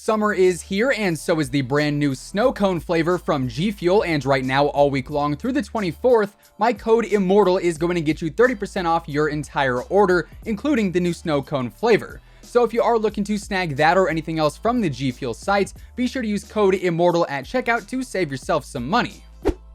Summer is here, and so is the brand new snow cone flavor from G Fuel, and right now all week long through the 24th, my code Immortal is going to get you 30% off your entire order, including the new snow cone flavor. So if you are looking to snag that or anything else from the G Fuel site, be sure to use code Immortal at checkout to save yourself some money.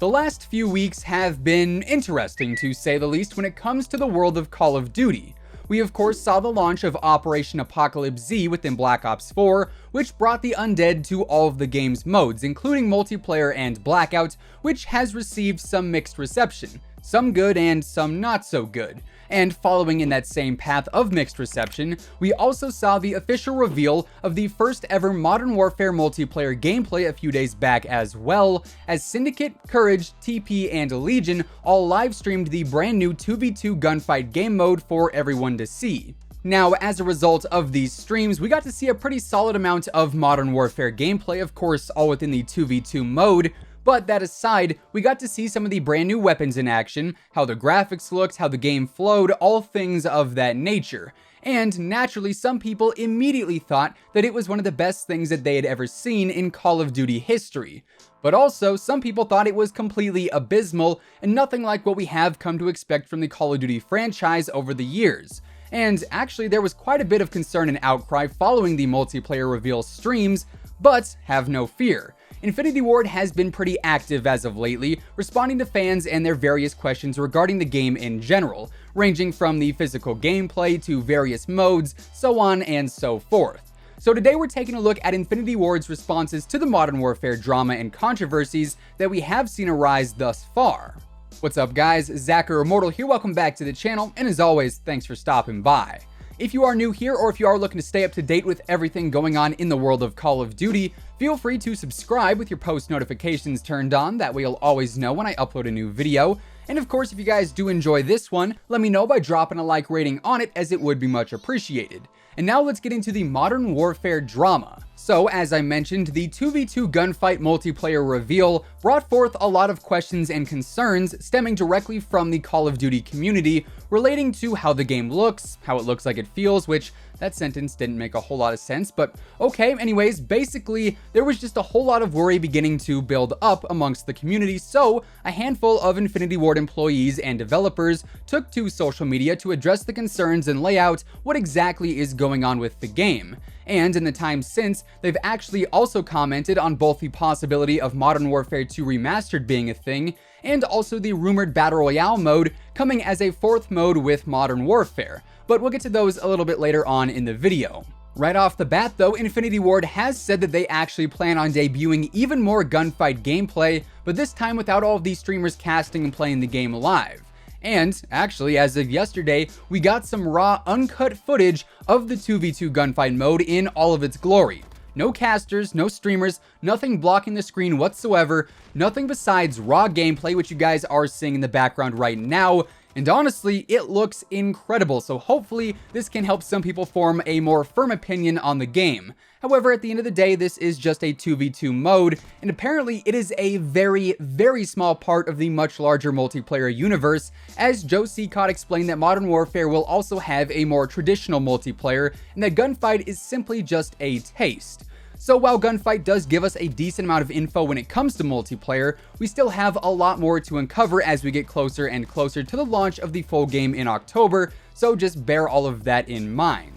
The last few weeks have been interesting, to say the least, when it comes to the world of Call of Duty. We of course saw the launch of Operation Apocalypse Z within Black Ops 4, which brought the undead to all of the game's modes, including multiplayer and Blackout, which has received some mixed reception, some good and some not so good. And following in that same path of mixed reception, we also saw the official reveal of the first ever Modern Warfare multiplayer gameplay a few days back, as well as Syndicate, Courage, TP, and Legion all live streamed the brand new 2v2 gunfight game mode for everyone to see. Now, as a result of these streams, we got to see a pretty solid amount of Modern Warfare gameplay, of course all within the 2v2 mode. But that aside, we got to see some of the brand new weapons in action, how the graphics looked, how the game flowed, all things of that nature. And naturally, some people immediately thought that it was one of the best things that they had ever seen in Call of Duty history. But also, some people thought it was completely abysmal and nothing like what we have come to expect from the Call of Duty franchise over the years. And actually, there was quite a bit of concern and outcry following the multiplayer reveal streams, but have no fear. Infinity Ward has been pretty active as of lately, responding to fans and their various questions regarding the game in general, ranging from the physical gameplay to various modes, so on and so forth. So today we're taking a look at Infinity Ward's responses to the Modern Warfare drama and controversies that we have seen arise thus far. What's up guys, Zacher Immortal here, welcome back to the channel, and as always, thanks for stopping by. If you are new here, or if you are looking to stay up to date with everything going on in the world of Call of Duty, feel free to subscribe with your post notifications turned on, that way you'll always know when I upload a new video. And of course, if you guys do enjoy this one, let me know by dropping a like rating on it, as it would be much appreciated. And now let's get into the Modern Warfare drama. So, as I mentioned, the 2v2 gunfight multiplayer reveal brought forth a lot of questions and concerns stemming directly from the Call of Duty community relating to how the game looks, how it looks like it feels, which that sentence didn't make a whole lot of sense, but okay. Anyways, basically, there was just a whole lot of worry beginning to build up amongst the community, so a handful of Infinity Ward employees and developers took to social media to address the concerns and lay out what exactly is going on with the game. And in the time since, they've actually also commented on both the possibility of Modern Warfare 2 Remastered being a thing, and also the rumored Battle Royale mode coming as a fourth mode with Modern Warfare, but we'll get to those a little bit later on in the video. Right off the bat though, Infinity Ward has said that they actually plan on debuting even more gunfight gameplay, but this time without all of these streamers casting and playing the game live. And actually, as of yesterday, we got some raw, uncut footage of the 2v2 gunfight mode in all of its glory. No casters, no streamers, nothing blocking the screen whatsoever, nothing besides raw gameplay, which you guys are seeing in the background right now. And honestly, it looks incredible, so hopefully this can help some people form a more firm opinion on the game. However, at the end of the day, this is just a 2v2 mode, and apparently it is a very, very small part of the much larger multiplayer universe, as Joe COD explained that Modern Warfare will also have a more traditional multiplayer, and that Gunfight is simply just a taste. So while Gunfight does give us a decent amount of info when it comes to multiplayer, we still have a lot more to uncover as we get closer and closer to the launch of the full game in October, so just bear all of that in mind.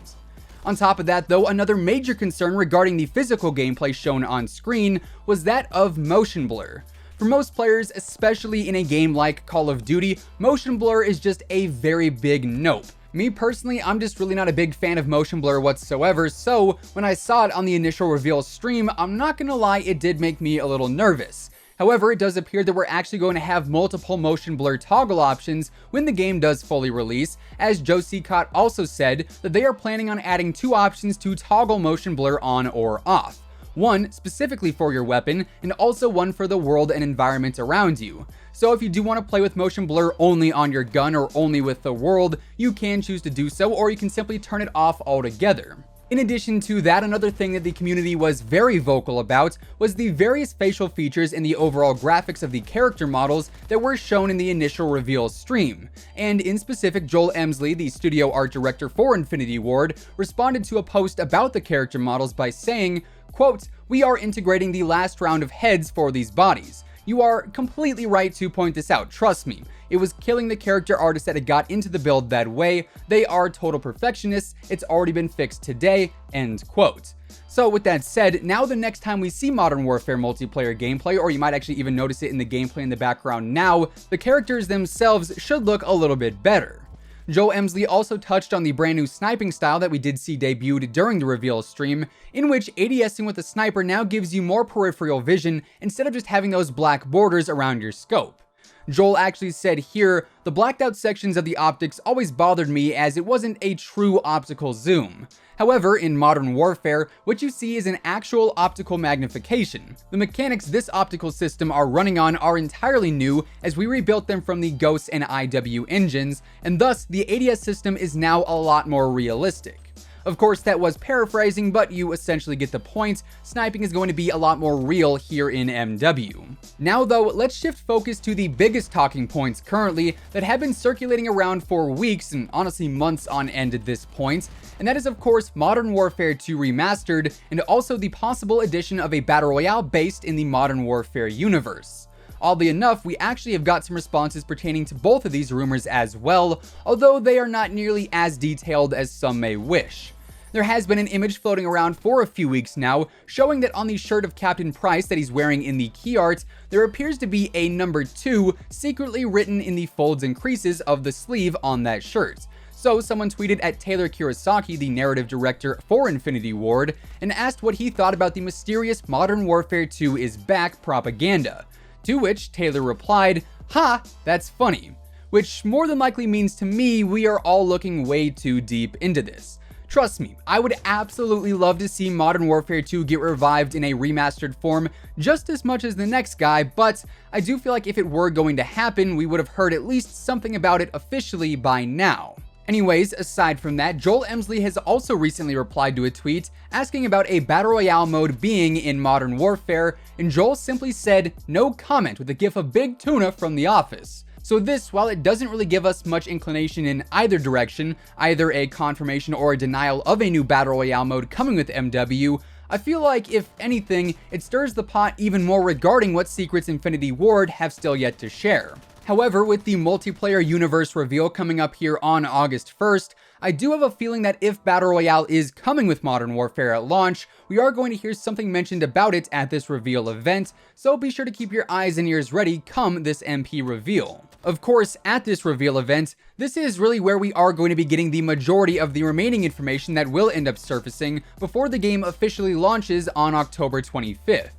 On top of that though, another major concern regarding the physical gameplay shown on screen was that of motion blur. For most players, especially in a game like Call of Duty, motion blur is just a very big nope. Me personally, I'm just really not a big fan of motion blur whatsoever, so when I saw it on the initial reveal stream, I'm not gonna lie, it did make me a little nervous. However, it does appear that we're actually going to have multiple motion blur toggle options when the game does fully release, as Joe COD also said that they are planning on adding 2 options to toggle motion blur on or off. One specifically for your weapon, and also one for the world and environment around you. So if you do want to play with motion blur only on your gun or only with the world, you can choose to do so, or you can simply turn it off altogether. In addition to that, another thing that the community was very vocal about was the various facial features and the overall graphics of the character models that were shown in the initial reveal stream. And in specific, Joel Emsley, the studio art director for Infinity Ward, responded to a post about the character models by saying, Quote, "We are integrating the last round of heads for these bodies. You are completely right to point this out, trust me. It was killing the character artists that had got into the build that way. They are total perfectionists. It's already been fixed today," end quote. So with that said, now the next time we see Modern Warfare multiplayer gameplay, or you might actually even notice it in the gameplay in the background now, the characters themselves should look a little bit better. Joel Emsley also touched on the brand new sniping style that we did see debuted during the reveal stream, in which ADSing with a sniper now gives you more peripheral vision instead of just having those black borders around your scope. Joel actually said here, "The blacked out sections of the optics always bothered me as it wasn't a true optical zoom. However, in Modern Warfare, what you see is an actual optical magnification. The mechanics this optical system are running on are entirely new as we rebuilt them from the Ghost and IW engines, and thus the ADS system is now a lot more realistic." Of course, that was paraphrasing, but you essentially get the point. Sniping is going to be a lot more real here in MW. Now though, let's shift focus to the biggest talking points currently that have been circulating around for weeks and honestly months on end at this point, and that is of course Modern Warfare 2 Remastered and also the possible addition of a Battle Royale based in the Modern Warfare universe. Oddly enough, we actually have got some responses pertaining to both of these rumors as well, although they are not nearly as detailed as some may wish. There has been an image floating around for a few weeks now, showing that on the shirt of Captain Price that he's wearing in the key art, there appears to be a number 2 secretly written in the folds and creases of the sleeve on that shirt. So someone tweeted at Taylor Kurosaki, the narrative director for Infinity Ward, and asked what he thought about the mysterious Modern Warfare 2 is back propaganda. To which Taylor replied, "Ha, that's funny." Which more than likely means to me we are all looking way too deep into this. Trust me, I would absolutely love to see Modern Warfare 2 get revived in a remastered form just as much as the next guy, but I do feel like if it were going to happen, we would have heard at least something about it officially by now. Anyways, aside from that, Joel Emsley has also recently replied to a tweet asking about a Battle Royale mode being in Modern Warfare, and Joel simply said, "No comment," with a gif of Big Tuna from The Office. So this, while it doesn't really give us much inclination in either direction, either a confirmation or a denial of a new Battle Royale mode coming with MW, I feel like, if anything, it stirs the pot even more regarding what secrets Infinity Ward have still yet to share. However, with the multiplayer universe reveal coming up here on August 1st, I do have a feeling that if Battle Royale is coming with Modern Warfare at launch, we are going to hear something mentioned about it at this reveal event, so be sure to keep your eyes and ears ready come this MP reveal. Of course, at this reveal event, this is really where we are going to be getting the majority of the remaining information that will end up surfacing before the game officially launches on October 25th.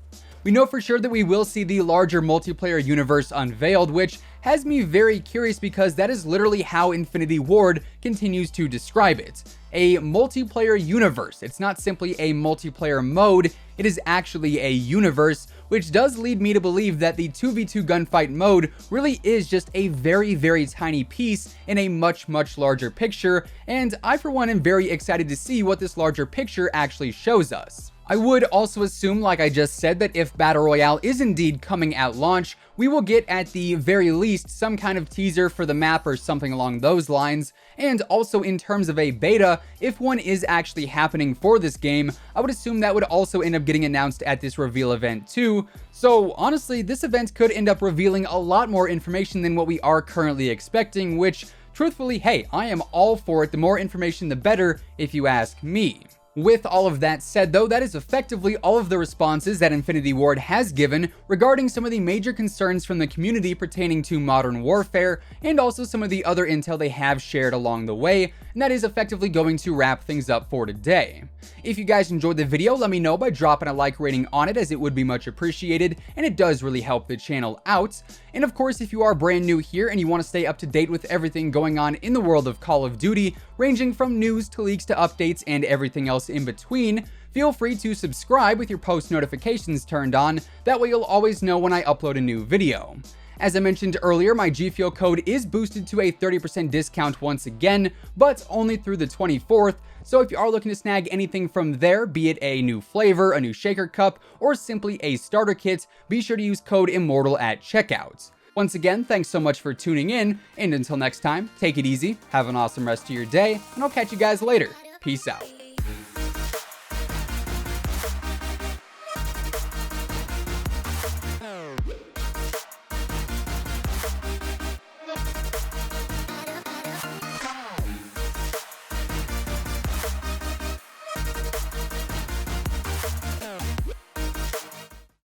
We know for sure that we will see the larger multiplayer universe unveiled, which has me very curious because that is literally how Infinity Ward continues to describe it. A multiplayer universe. It's not simply a multiplayer mode, it is actually a universe, which does lead me to believe that the 2v2 gunfight mode really is just a very, very tiny piece in a much, much larger picture, and I for one am very excited to see what this larger picture actually shows us. I would also assume, like I just said, that if Battle Royale is indeed coming at launch, we will get at the very least some kind of teaser for the map or something along those lines, and also in terms of a beta, if one is actually happening for this game, I would assume that would also end up getting announced at this reveal event too. So honestly, this event could end up revealing a lot more information than what we are currently expecting, which truthfully, hey, I am all for it. The more information, the better, if you ask me. With all of that said though, that is effectively all of the responses that Infinity Ward has given regarding some of the major concerns from the community pertaining to Modern Warfare, and also some of the other intel they have shared along the way, and that is effectively going to wrap things up for today. If you guys enjoyed the video, let me know by dropping a like rating on it, as it would be much appreciated, and it does really help the channel out. And of course, if you are brand new here and you want to stay up to date with everything going on in the world of Call of Duty, ranging from news to leaks to updates and everything else in between, feel free to subscribe with your post notifications turned on. That way you'll always know when I upload a new video. As I mentioned earlier, my G Fuel code is boosted to a 30% discount once again, but only through the 24th. So if you are looking to snag anything from there, be it a new flavor, a new shaker cup, or simply a starter kit, be sure to use code IMMORTAL at checkout. Once again, thanks so much for tuning in, and until next time, take it easy, have an awesome rest of your day, and I'll catch you guys later. Peace out.